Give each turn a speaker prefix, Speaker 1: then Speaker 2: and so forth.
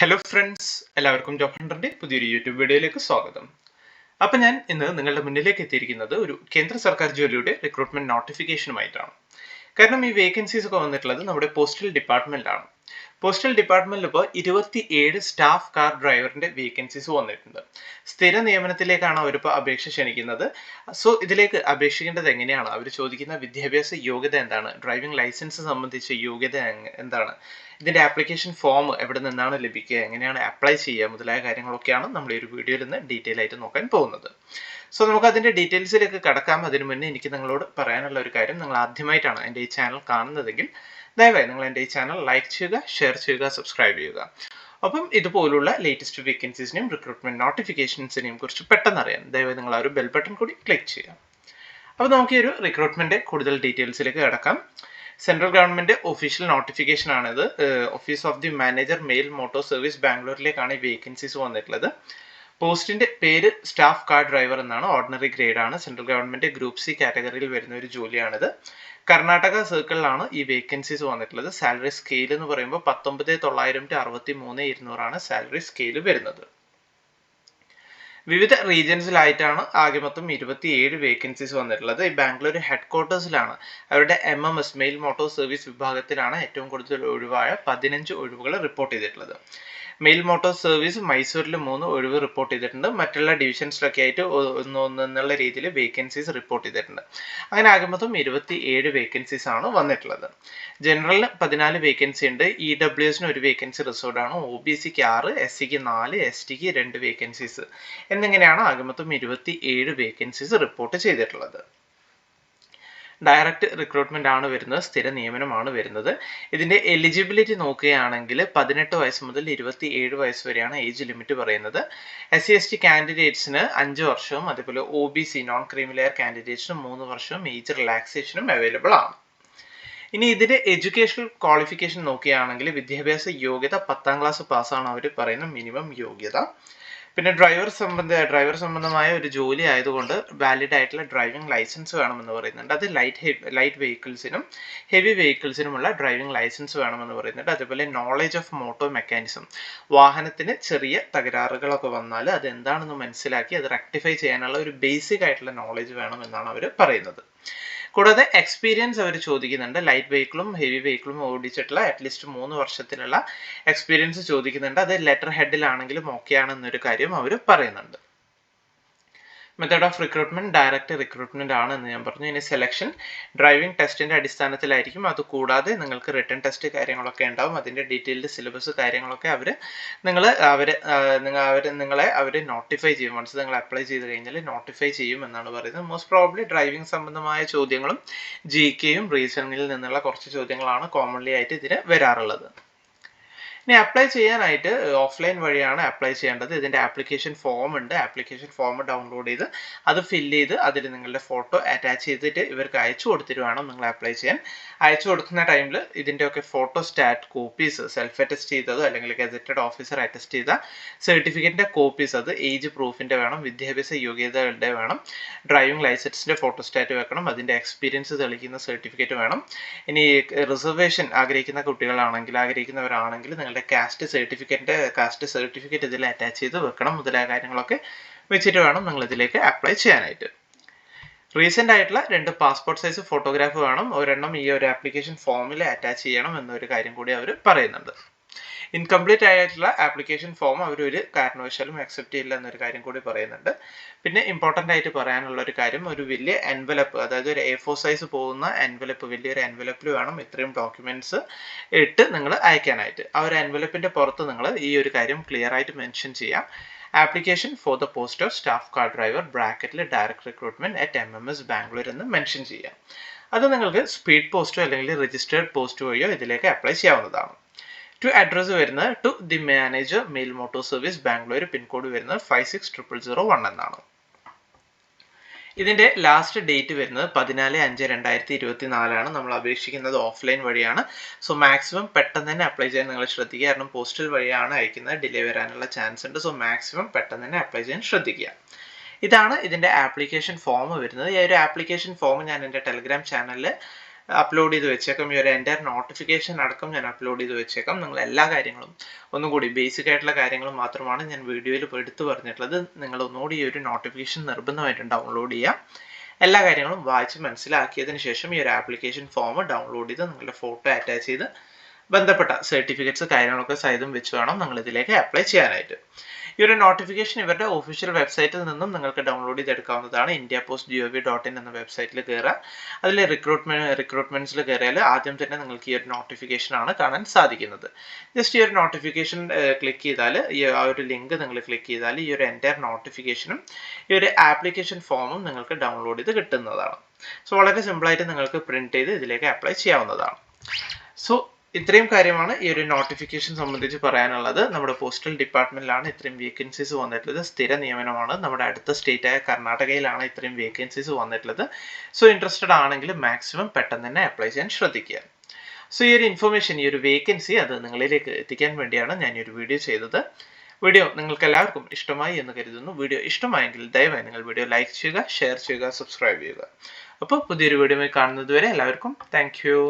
Speaker 1: Hello friends, എല്ലാവർക്കും job ഹണ്ടറിന്റെ പുതിയൊരു YouTube വീഡിയോയിലേക്ക് സ്വാഗതം. അപ്പം ഞാൻ ഇന്ന് നിങ്ങളുടെ മുന്നിലേക്ക് എത്തിയിരിക്കുന്നത് ഒരു കേന്ദ്ര സർക്കാർ ജോലിയുടെ റിക്രൂട്ട്മെന്റ് നോട്ടിഫിക്കേഷനുമായിട്ടാണ്. കാരണം ഈ വേക്കൻസീസ് ഒക്കെ വന്നിട്ടുള്ളത് നമ്മുടെ പോസ്റ്റൽ ഡിപ്പാർട്ട്മെന്റിലാണ്. പോസ്റ്റൽ ഡിപ്പാർട്ട്മെന്റിൽ ഇപ്പോൾ 27 സ്റ്റാഫ് കാർ ഡ്രൈവറിന്റെ വേക്കൻസീസ് വന്നിട്ടുണ്ട്. സ്ഥിര നിയമനത്തിലേക്കാണ് അവരിപ്പോൾ അപേക്ഷ ക്ഷണിക്കുന്നത്. സോ ഇതിലേക്ക് അപേക്ഷിക്കേണ്ടത് എങ്ങനെയാണ്, അവർ ചോദിക്കുന്ന വിദ്യാഭ്യാസ യോഗ്യത എന്താണ്, ഡ്രൈവിംഗ് ലൈസൻസ് സംബന്ധിച്ച യോഗ്യത എന്താണ്, ഇതിന്റെ ആപ്ലിക്കേഷൻ ഫോം എവിടെ നിന്നാണ് ലഭിക്കുക, എങ്ങനെയാണ് അപ്ലൈ ചെയ്യുക മുതലായ കാര്യങ്ങളൊക്കെയാണ് നമ്മൾ ഈ ഒരു വീഡിയോയിൽ നിന്ന് ഡീറ്റെയിൽ ആയിട്ട് നോക്കാൻ പോകുന്നത്. സോ നമുക്ക് അതിന്റെ ഡീറ്റെയിൽസിലേക്ക് കടക്കാം. അതിനു മുന്നേ എനിക്ക് നിങ്ങളോട് പറയാനുള്ള ഒരു കാര്യം, നിങ്ങൾ ആദ്യമായിട്ടാണ് എൻ്റെ ഈ ചാനൽ കാണുന്നതെങ്കിൽ ദയവായി നിങ്ങൾ എൻ്റെ ഈ ചാനൽ ലൈക്ക് ചെയ്യുക, ഷെയർ ചെയ്യുക, സബ്സ്ക്രൈബ് ചെയ്യുക. അപ്പം ഇതുപോലുള്ള ലേറ്റസ്റ്റ് വേക്കൻസീസിനെയും റിക്രൂട്ട്മെന്റ് നോട്ടിഫിക്കേഷൻസിനെയും കുറിച്ച് പെട്ടെന്ന് അറിയാൻ ദയവായി നിങ്ങൾ ആ ഒരു ബെൽ ബട്ടൺ കൂടി ക്ലിക്ക് ചെയ്യുക. അപ്പോൾ നമുക്ക് ഈ ഒരു റിക്രൂട്ട്മെന്റ് കൂടുതൽ ഡീറ്റെയിൽസിലേക്ക് കടക്കാം. സെൻട്രൽ ഗവൺമെന്റ് ഒഫീഷ്യൽ നോട്ടിഫിക്കേഷൻ ആണിത്. Office of the manager mail motor service ബാംഗ്ലൂരിലേക്കാണ് ഈ വേക്കൻസീസ് വന്നിട്ടുള്ളത്. പോസ്റ്റിന്റെ പേര് സ്റ്റാഫ് കാർ ഡ്രൈവർ എന്നാണ്. ഓർഡിനറി ഗ്രേഡ് ആണ്. സെൻട്രൽ ഗവൺമെന്റ് ഗ്രൂപ്പ് സി കാറ്റഗറിയിൽ വരുന്ന ഒരു ജോലിയാണിത്. കർണാടക സർക്കിളിലാണ് ഈ വേക്കൻസീസ് വന്നിട്ടുള്ളത്. സാലറി സ്കെയിൽ എന്ന് പറയുമ്പോൾ 19,900 to 63,200 സാലറി സ്കെയിൽ വരുന്നത്. വിവിധ റീജിയൻസിലായിട്ടാണ് ആകെ മൊത്തം 27 വേക്കൻസീസ് വന്നിട്ടുള്ളത്. ഈ ബാംഗ്ലൂർ ഹെഡ് ക്വാർട്ടേഴ്സിലാണ്, അവരുടെ MMS മെയിൽ മോട്ടോർ സർവീസ് വിഭാഗത്തിലാണ് ഏറ്റവും കൂടുതൽ ഒഴിവായ 15 ഒഴിവുകൾ റിപ്പോർട്ട് ചെയ്തിട്ടുള്ളത്. മെയിൽ മോട്ടോർ സർവീസ് മൈസൂരിൽ 3 ഒഴിവ് റിപ്പോർട്ട് ചെയ്തിട്ടുണ്ട്. മറ്റുള്ള ഡിവിഷൻസിലൊക്കെ ആയിട്ട് ഒന്നെന്നുള്ള രീതിയിൽ വേക്കൻസീസ് റിപ്പോർട്ട് ചെയ്തിട്ടുണ്ട്. അങ്ങനെ ആകെ മൊത്തം 27 വേക്കൻസീസ് ആണ് വന്നിട്ടുള്ളത്. ജനറലിന് 14 വേക്കൻസി ഉണ്ട്. EWSന് ഒരു വേക്കൻസി റിസർവ്ഡ് ആണ്. OBCക്ക് 6, SCക്ക് 4, STക്ക് 2 വേക്കൻസീസ് എന്നിങ്ങനെയാണ് ആകെ മൊത്തം 27 വേക്കൻസീസ് റിപ്പോർട്ട് ചെയ്തിട്ടുള്ളത്. ഡയറക്റ്റ് റിക്രൂട്ട്മെന്റ് ആണ് വരുന്നത്, സ്ഥിര നിയമനമാണ് വരുന്നത്. ഇതിന്റെ എലിജിബിലിറ്റി നോക്കുകയാണെങ്കിൽ 18 വയസ്സ് മുതൽ 27 വയസ്സ് വരെയാണ് ഏജ് ലിമിറ്റ് പറയുന്നത്. SC/ST കാൻഡിഡേറ്റ്സിന് 5 വർഷവും അതുപോലെ OBC നോൺ ക്രീമി ലെയർ കാൻഡിഡേറ്റ്സിന് 3 വർഷവും ഏജ് റിലാക്സേഷനും അവൈലബിൾ ആണ്. ഇനി ഇതിന്റെ എഡ്യൂക്കേഷണൽ ക്വാളിഫിക്കേഷൻ നോക്കുകയാണെങ്കിൽ വിദ്യാഭ്യാസ യോഗ്യത 10ാം ക്ലാസ് പാസ്സാണ് അവർ പറയുന്ന മിനിമം യോഗ്യത. പിന്നെ ഡ്രൈവർ സംബന്ധമായ ഒരു ജോലി ആയതുകൊണ്ട് വാലിഡ് ആയിട്ടുള്ള ഡ്രൈവിംഗ് ലൈസൻസ് വേണമെന്ന് പറയുന്നുണ്ട്. അത് ലൈറ്റ് വെഹിക്കിൾസിനും ഹെവി വെഹിക്കിൾസിനുമുള്ള ഡ്രൈവിംഗ് ലൈസൻസ് വേണമെന്ന് പറയുന്നുണ്ട്. അതുപോലെ നോളേജ് ഓഫ് മോട്ടോർ മെക്കാനിസം, വാഹനത്തിന് ചെറിയ തകരാറുകളൊക്കെ വന്നാൽ അത് എന്താണെന്ന് മനസ്സിലാക്കി അത് റെക്ടിഫൈ ചെയ്യാനുള്ള ഒരു ബേസിക് ആയിട്ടുള്ള നോളേജ് വേണമെന്നാണ് അവർ പറയുന്നത്. കൂടാതെ എക്സ്പീരിയൻസ് അവർ ചോദിക്കുന്നുണ്ട്. ലൈറ്റ് വെഹിക്കിളും ഹെവി വെഹിക്കിളും ഓടിച്ചിട്ടുള്ള അറ്റ്ലീസ്റ്റ് 3 വർഷത്തിലുള്ള എക്സ്പീരിയൻസ് ചോദിക്കുന്നുണ്ട്. അത് ലെറ്റർ ഹെഡിലാണെങ്കിലും ഓക്കെ ആണെന്നൊരു കാര്യം അവർ പറയുന്നുണ്ട്. Method of recruitment direct recruitment ആണ് എന്ന് ഞാൻ പറഞ്ഞു. ഇനി സെലക്ഷൻ ഡ്രൈവിംഗ് ടെസ്റ്റിന്റെ അടിസ്ഥാനത്തിലായിരിക്കും. അതുകൂടാതെ നിങ്ങൾക്ക് റിട്ടൺ ടെസ്റ്റ് കാര്യങ്ങളൊക്കെ ഉണ്ടാവും. അതിന്റെ ഡീറ്റെയിൽഡ് സിലബസ് കാര്യങ്ങളൊക്കെ നിങ്ങളെ നോട്ടിഫൈ ചെയ്യും. വൺസ് നിങ്ങൾ അപ്ലൈ ചെയ്ത് കഴിഞ്ഞാൽ നോട്ടിഫൈ ചെയ്യും എന്നാണ് പറയുന്നത്. മോസ്റ്റ് പ്രോബ്ലി ഡ്രൈവിംഗ് സംബന്ധമായ ചോദ്യങ്ങളും GKയും റീസണിങ്ങിൽ നിന്നുള്ള കുറച്ച് ചോദ്യങ്ങളാണ് കോമൺലി ആയിട്ട് ഇതിന് വരാറുള്ളത്. ഇനി അപ്ലൈ ചെയ്യാനായിട്ട് ഓഫ്ലൈൻ വഴിയാണ് അപ്ലൈ ചെയ്യേണ്ടത്. ഇതിന്റെ ആപ്ലിക്കേഷൻ ഫോം ഉണ്ട്. ആപ്ലിക്കേഷൻ ഫോം ഡൗൺലോഡ് ചെയ്ത് അത് ഫില്ല് ചെയ്ത് അതിൽ നിങ്ങളുടെ ഫോട്ടോ അറ്റാച്ച് ചെയ്തിട്ട് ഇവർക്ക് അയച്ചു കൊടുത്തിട്ട് വേണം നിങ്ങൾ അപ്ലൈ ചെയ്യാൻ. അയച്ചു കൊടുക്കുന്ന ടൈമിൽ ഇതിൻ്റെയൊക്കെ photo stat copies, self attest ചെയ്തതോ അല്ലെങ്കിൽ ഗസറ്റഡ് ഓഫീസർ അറ്റസ്റ്റ് ചെയ്ത സർട്ടിഫിക്കറ്റിന്റെ കോപ്പീസ്, അത് ഏജ് പ്രൂഫിന്റെ വേണം, വിദ്യാഭ്യാസ യോഗ്യതകളുടെ വേണം, ഡ്രൈവിംഗ് ലൈസൻസിന്റെ ഫോട്ടോ സ്റ്റാറ്റ് വെക്കണം, അതിന്റെ എക്സ്പീരിയൻസ് തെളിയിക്കുന്ന സർട്ടിഫിക്കറ്റ് വേണം. ഇനി റിസർവേഷൻ ആഗ്രഹിക്കുന്നവരാണെങ്കിൽ നിങ്ങളുടെ കാസ്റ്റ് സർട്ടിഫിക്കറ്റ് ഇതിൽ അറ്റാച്ച് ചെയ്ത് വെക്കണം. മുതലായ കാര്യങ്ങളൊക്കെ വെച്ചിട്ട് വേണം നിങ്ങൾ ഇതിലേക്ക് അപ്ലൈ ചെയ്യാനായിട്ട്. റീസെന്റ് ആയിട്ടുള്ള 2 പാസ്പോർട്ട് സൈസ് ഫോട്ടോഗ്രാഫ് വേണം. ഒരെണ്ണം ഈ ഒരു ആപ്ലിക്കേഷൻ ഫോമിൽ അറ്റാച്ച് ചെയ്യണം എന്നൊരു കാര്യം കൂടി അവർ പറയുന്നുണ്ട്. ഇൻകംപ്ലീറ്റ് ആയിട്ടുള്ള ആപ്ലിക്കേഷൻ ഫോം അവർ ഒരു കാരണവശാലും അക്സെപ്റ്റ് ചെയ്യില്ല എന്നൊരു കാര്യം കൂടി പറയുന്നുണ്ട്. പിന്നെ ഇമ്പോർട്ടൻ്റ് ആയിട്ട് പറയാനുള്ള ഒരു കാര്യം, ഒരു വലിയ എൻവലപ്പ്, അതായത് ഒരു A4 സൈസ് പോകുന്ന എൻവലപ്പ്, വലിയൊരു എൻവലപ്പിൽ വേണം ഇത്രയും ഡോക്യുമെന്റ്സ് ഇട്ട് നിങ്ങൾ അയക്കാനായിട്ട്. ആ ഒരു എൻവലപ്പിന്റെ പുറത്ത് നിങ്ങൾ ഈ ഒരു കാര്യം ക്ലിയർ ആയിട്ട് മെൻഷൻ ചെയ്യാം. Application for the post of staff car driver ബ്രാക്കറ്റിൽ direct recruitment at MMS Bangalore എന്ന് മെൻഷൻ ചെയ്യാം. അത് നിങ്ങൾക്ക് സ്പീഡ് പോസ്റ്റോ അല്ലെങ്കിൽ രജിസ്റ്റേർഡ് പോസ്റ്റ് വഴിയോ ഇതിലേക്ക് അപ്ലൈ ചെയ്യാവുന്നതാണ്. അഡ്രസ് വരുന്നത് to the manager mail motor service Bangalore, pincode വരുന്നത് 560001 എന്നാണ്. ഇതിന്റെ ലാസ്റ്റ് ഡേറ്റ് വരുന്നത് 14/5/2024 നമ്മൾ അപേക്ഷിക്കുന്നത് ഓഫ്ലൈൻ വഴിയാണ്. സോ മാക്സിമം പെട്ടെന്ന് തന്നെ അപ്ലൈ ചെയ്യാൻ നിങ്ങൾ ശ്രദ്ധിക്കുക. കാരണം പോസ്റ്റൽ വഴിയാണ് അയക്കുന്നത്, ഡിലേ വരാനുള്ള ചാൻസ് ഉണ്ട്. സോ മാക്സിമം പെട്ടെന്ന് തന്നെ അപ്ലൈ ചെയ്യാൻ ശ്രദ്ധിക്കുക. ഇതാണ് ഇതിന്റെ ആപ്ലിക്കേഷൻ ഫോം വരുന്നത്. ഈ ഒരു ആപ്ലിക്കേഷൻ ഫോം ഞാൻ എൻ്റെ ടെലിഗ്രാം ചാനലിൽ അപ്ലോഡ് ചെയ്ത് വെച്ചേക്കാം. ഈ ഒരു എൻ്റെ നോട്ടിഫിക്കേഷൻ അടക്കം ഞാൻ അപ്ലോഡ് ചെയ്ത് വെച്ചേക്കാം. നിങ്ങൾ എല്ലാ കാര്യങ്ങളും ഒന്നുകൂടി ബേസിക് ആയിട്ടുള്ള കാര്യങ്ങൾ മാത്രമാണ് ഞാൻ വീഡിയോയിൽ എടുത്തു പറഞ്ഞിട്ടുള്ളത്. നിങ്ങൾ ഒന്നുകൂടി ഈ ഒരു നോട്ടിഫിക്കേഷൻ നിർബന്ധമായിട്ടും ഡൗൺലോഡ് ചെയ്യുക. എല്ലാ കാര്യങ്ങളും വായിച്ച് മനസ്സിലാക്കിയതിന് ശേഷം ഈ ഒരു ആപ്ലിക്കേഷൻ ഫോം ഡൗൺലോഡ് ചെയ്ത് നിങ്ങളുടെ ഫോട്ടോ അറ്റാച്ച് ചെയ്ത് ബന്ധപ്പെട്ട സർട്ടിഫിക്കറ്റ്സ് കാര്യങ്ങളൊക്കെ സഹിതം വെച്ച് വേണം നിങ്ങൾ ഇതിലേക്ക് അപ്ലൈ ചെയ്യാനായിട്ട്. ഈ ഒരു നോട്ടിഫിക്കേഷൻ ഇവരുടെ ഒഫീഷ്യൽ വെബ്സൈറ്റിൽ നിന്നും നിങ്ങൾക്ക് ഡൗൺലോഡ് ചെയ്തെടുക്കാവുന്നതാണ്. indiapost.gov.in എന്ന വെബ്സൈറ്റിൽ കയറുക. അതിൽ റിക്രൂട്ട്മെന്റ്സിൽ കയറിയാൽ ആദ്യം തന്നെ നിങ്ങൾക്ക് ഈ ഒരു നോട്ടിഫിക്കേഷൻ ആണ് കാണാൻ സാധിക്കുന്നത്. ജസ്റ്റ് ഈ ഒരു നോട്ടിഫിക്കേഷൻ ക്ലിക്ക് ചെയ്താൽ, ഈ ആ ഒരു ലിങ്ക് നിങ്ങൾ ക്ലിക്ക് ചെയ്താൽ ഈ ഒരു എൻ്റയർ നോട്ടിഫിക്കേഷനും ഈ ഒരു ആപ്ലിക്കേഷൻ ഫോമും നിങ്ങൾക്ക് ഡൗൺലോഡ് ചെയ്ത് കിട്ടുന്നതാണ്. സോ വളരെ സിമ്പിളായിട്ട് നിങ്ങൾക്ക് പ്രിന്റ് ചെയ്ത് ഇതിലേക്ക് അപ്ലൈ ചെയ്യാവുന്നതാണ്. സോ ഇത്രയും കാര്യമാണ് ഈ ഒരു നോട്ടിഫിക്കേഷൻ സംബന്ധിച്ച് പറയാനുള്ളത്. നമ്മുടെ പോസ്റ്റൽ ഡിപ്പാർട്ട്മെന്റിലാണ് ഇത്രയും വേക്കൻസീസ് വന്നിട്ടുള്ളത്. സ്ഥിര നിയമനമാണ്. നമ്മുടെ അടുത്ത സ്റ്റേറ്റ് ആയ കർണാടകയിലാണ് ഇത്രയും വേക്കൻസീസ് വന്നിട്ടുള്ളത്. സോ ഇൻട്രസ്റ്റഡ് ആണെങ്കിൽ മാക്സിമം പെട്ടെന്ന് തന്നെ അപ്ലൈ ചെയ്യാൻ ശ്രദ്ധിക്കുക. സോ ഈ ഒരു ഇൻഫർമേഷൻ, ഈ ഒരു വേക്കൻസി അത് നിങ്ങളിലേക്ക് എത്തിക്കാൻ വേണ്ടിയാണ് ഞാൻ ഈ ഒരു വീഡിയോ ചെയ്തത്. വീഡിയോ നിങ്ങൾക്ക് എല്ലാവർക്കും ഇഷ്ടമായി എന്ന് കരുതുന്നു. വീഡിയോ ഇഷ്ടമായെങ്കിൽ ദയവായി നിങ്ങൾ വീഡിയോ ലൈക്ക് ചെയ്യുക, ഷെയർ ചെയ്യുക, സബ്സ്ക്രൈബ് ചെയ്യുക. അപ്പോൾ പുതിയൊരു വീഡിയോയുമായി കാണുന്നത് വരെ എല്ലാവർക്കും താങ്ക് യു.